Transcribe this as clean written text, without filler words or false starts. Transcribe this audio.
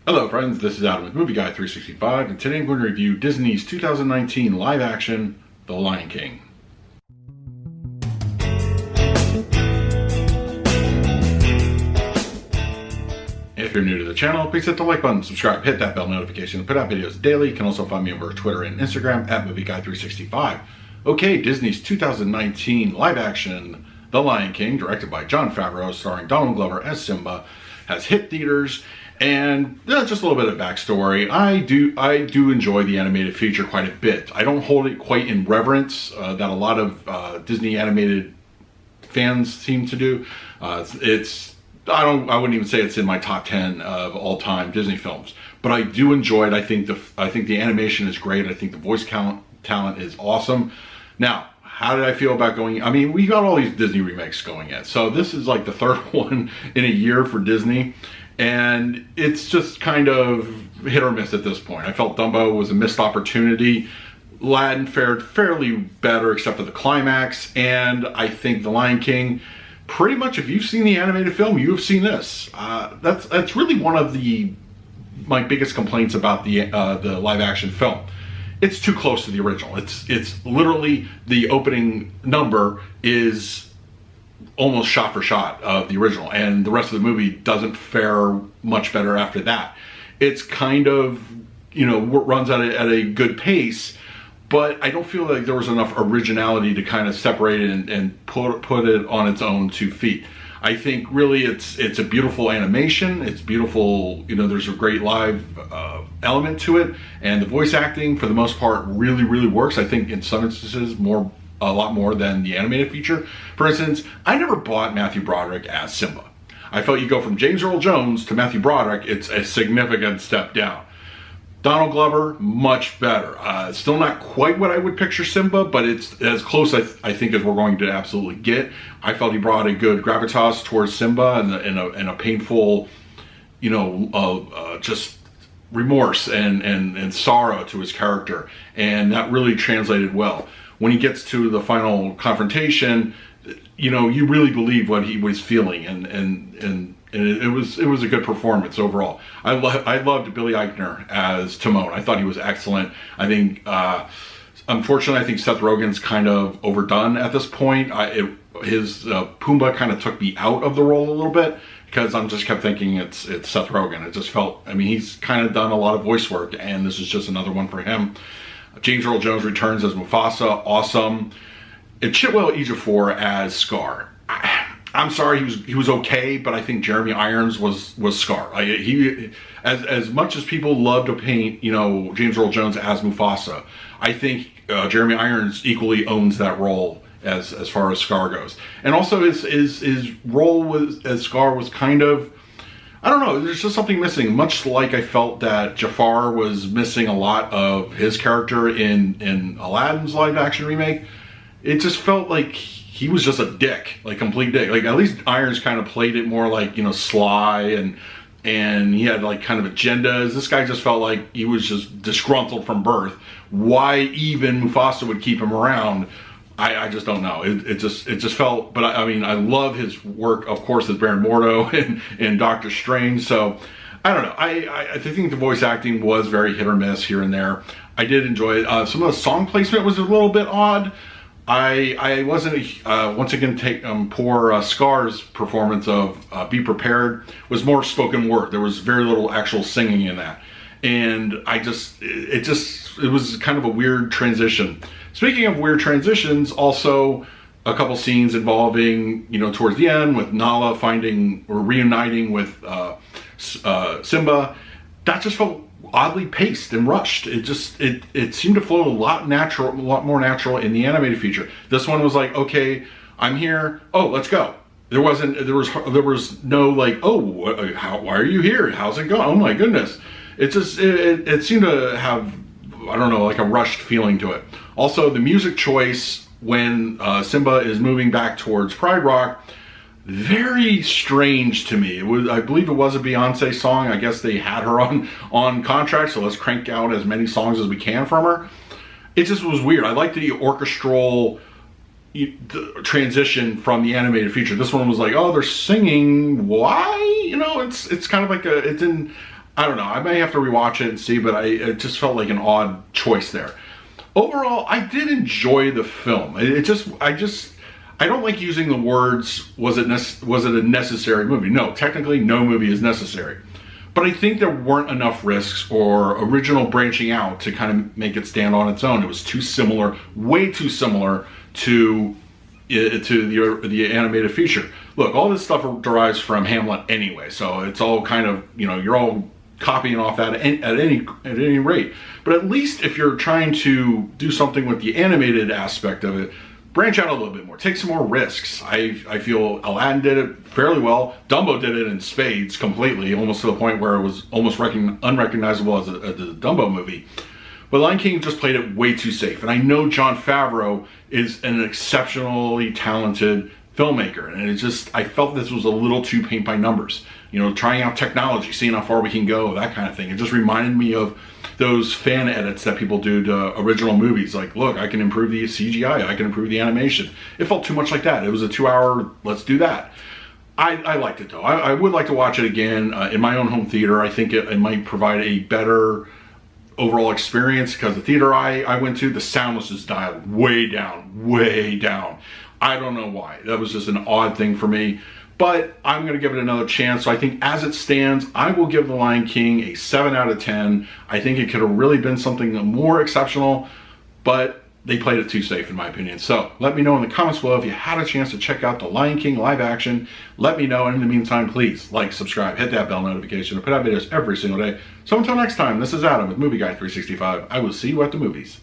Hello friends, this is Adam with Movie Guy 365, and today I'm going to review Disney's 2019 live action, The Lion King. If you're new to the channel, please hit the like button, subscribe, hit that bell notification to put out videos daily. You can also find me over Twitter and Instagram at Movie Guy 365. Okay, Disney's 2019 live action, The Lion King, directed by Jon Favreau, starring Donald Glover as Simba, has hit theaters. And just a little bit of backstory. I do enjoy the animated feature quite a bit. I don't hold it quite in reverence that a lot of Disney animated fans seem to do. I wouldn't even say it's in my top 10 of all time Disney films, but I do enjoy it. I think the animation is great. I think the voice talent is awesome. Now, how did I feel about going? I mean, we got all these Disney remakes going in, so this is like the third one in a year for Disney. And it's just kind of hit or miss at this point. I felt Dumbo was a missed opportunity. Aladdin fared fairly better except for the climax. And I think The Lion King, pretty much if you've seen the animated film, you have seen this. That's really one of my biggest complaints about the live action film. It's too close to the original. It's literally, the opening number is almost shot for shot of the original, and the rest of the movie doesn't fare much better after that. It's kind of, runs at a good pace, but I don't feel like there was enough originality to kind of separate it and put it on its own 2 feet. I think really it's a beautiful animation. It's beautiful, there's a great live element to it, and the voice acting for the most part really works. I think in some instances a lot more than the animated feature. For instance, I never bought Matthew Broderick as Simba. I felt you go from James Earl Jones to Matthew Broderick, it's a significant step down. Donald Glover, much better. Still not quite what I would picture Simba, but it's as close I think as we're going to absolutely get. I felt he brought a good gravitas towards Simba and a painful, just remorse and sorrow to his character, and that really translated well. When he gets to the final confrontation, you really believe what he was feeling, and it was a good performance overall. I loved Billy Eichner as Timon. I thought he was excellent. I think, unfortunately, I think Seth Rogen's kind of overdone at this point. His Pumbaa kind of took me out of the role a little bit, because I just kept thinking it's Seth Rogen. It just felt, he's kind of done a lot of voice work, and this is just another one for him. James Earl Jones returns as Mufasa, awesome. And Chiwetel Ejiofor as Scar. I'm sorry, he was okay, but I think Jeremy Irons was Scar. As much as people love to paint, James Earl Jones as Mufasa, I think Jeremy Irons equally owns that role as far as Scar goes. And also his role as Scar was kind of, I don't know, there's just something missing. Much like I felt that Jafar was missing a lot of his character in Aladdin's live action remake. It just felt like he was just a dick, like complete dick. Like at least Irons kind of played it more like, sly and he had like kind of agendas. This guy just felt like he was just disgruntled from birth. Why even Mufasa would keep him around, I just don't know. It just felt, but I love his work, of course, as Baron Mordo and Doctor Strange. So I don't know. I think the voice acting was very hit or miss here and there. I did enjoy it. Some of the song placement was a little bit odd. I wasn't once again poor Scar's performance of Be Prepared was more spoken word. There was very little actual singing in that, and it was kind of a weird transition. Speaking of weird transitions, also a couple scenes involving, towards the end with Nala finding or reuniting with Simba, that just felt oddly paced and rushed. It seemed to flow a lot more natural in the animated feature. This one was like, okay, I'm here. Oh, let's go. There was no like, oh, why are you here? How's it going? Oh my goodness. It seemed to have, I don't know, like a rushed feeling to it. Also, the music choice when Simba is moving back towards Pride Rock, very strange to me. I believe it was a Beyonce song. I guess they had her on contract, so let's crank out as many songs as we can from her. It just was weird. I like the orchestral transition from the animated feature. This one was like, oh, they're singing. Why? It's kind of like it's in I don't know. I may have to rewatch it and see, but it just felt like an odd choice there. Overall, I did enjoy the film. I don't like using the words, was it a necessary movie? No, technically no movie is necessary. But I think there weren't enough risks or original branching out to kind of make it stand on its own. It was too similar, way too similar to the animated feature. Look, all this stuff derives from Hamlet anyway, so it's all kind of, you're all copying off that at any rate. But at least if you're trying to do something with the animated aspect of it, branch out a little bit more, take some more risks. I feel Aladdin did it fairly well. Dumbo did it in spades completely, almost to the point where it was almost unrecognizable as a Dumbo movie. But Lion King just played it way too safe. And I know Jon Favreau is an exceptionally talented filmmaker, and I felt this was a little too paint by numbers. Trying out technology, seeing how far we can go, that kind of thing. It just reminded me of those fan edits that people do to original movies. Like, look, I can improve the CGI, I can improve the animation. It felt too much like that. It was a 2-hour, let's do that. I liked it though. I would like to watch it again in my own home theater. I think it might provide a better overall experience, because the theater I went to, the sound was just dialed way down, way down. I don't know why. That was just an odd thing for me. But I'm going to give it another chance. So I think as it stands, I will give The Lion King a 7 out of 10. I think it could have really been something more exceptional, but they played it too safe in my opinion. So let me know in the comments below if you had a chance to check out The Lion King live action. Let me know. And in the meantime, please like, subscribe, hit that bell notification. I put out videos every single day. So until next time, this is Adam with Movie Guy 365. I will see you at the movies.